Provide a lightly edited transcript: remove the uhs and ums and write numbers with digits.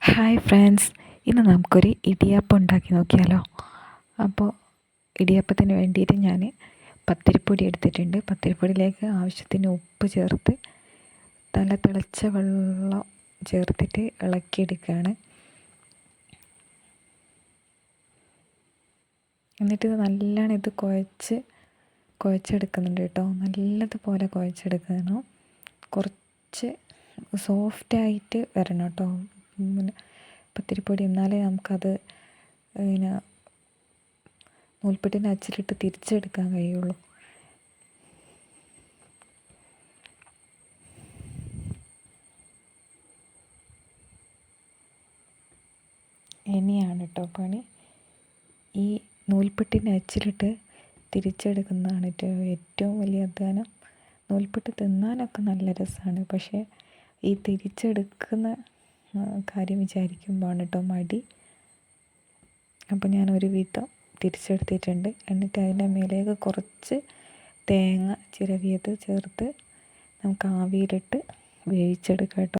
Hi friends, ഇന്ന് നമുക്കൊരു ഇടിയപ്പം ഉണ്ടാക്കി നോക്കിയാലോ. അപ്പോൾ ഇടിയപ്പത്തിന് വേണ്ടിയിട്ട് ഞാൻ പത്തിരിപ്പൊടി എടുത്തിട്ടുണ്ട്. പത്തിരിപ്പൊടിയിലേക്ക് ആവശ്യത്തിന് ഉപ്പ് ചേർത്ത് നല്ല തിളച്ച വെള്ളം ചേർത്തിട്ട് ഇളക്കിയെടുക്കുകയാണ്. എന്നിട്ട് നല്ലോണം ഇത് കുഴച്ചെടുക്കുന്നുണ്ട് കേട്ടോ. നല്ലതുപോലെ കുഴച്ചെടുക്കണം. കുറച്ച് സോഫ്റ്റായിട്ട് വരണം കേട്ടോ പിന്നെ പത്തിരിപ്പൊടി, എന്നാലേ നമുക്കത് പിന്നെ നൂൽപുട്ടിൻ്റെ അച്ചിലിട്ട് തിരിച്ചെടുക്കാൻ കഴിയുള്ളൂ. ഇനിയാണ് കേട്ടോ പണി. ഈ നൂൽപുട്ടിൻ്റെ അച്ചിലിട്ട് തിരിച്ചെടുക്കുന്നതാണ് ഏറ്റവും വലിയ അധ്വാനം. നൂൽപുട്ട് തിന്നാനൊക്കെ നല്ല രസമാണ്, പക്ഷേ ഈ തിരിച്ചെടുക്കുന്ന കാര്യം വിചാരിക്കുമ്പോഴാണ് കേട്ടോ മടി. അപ്പോൾ ഞാൻ ഒരു വിധം തിരിച്ചെടുത്തിട്ടുണ്ട്. എന്നിട്ട് അതിൻ്റെ മേലേക്ക് കുറച്ച് തേങ്ങ ചിരവിയത് ചേർത്ത് നമുക്ക് ആവിയിലിട്ട് വേവിച്ചെടുക്കാം കേട്ടോ.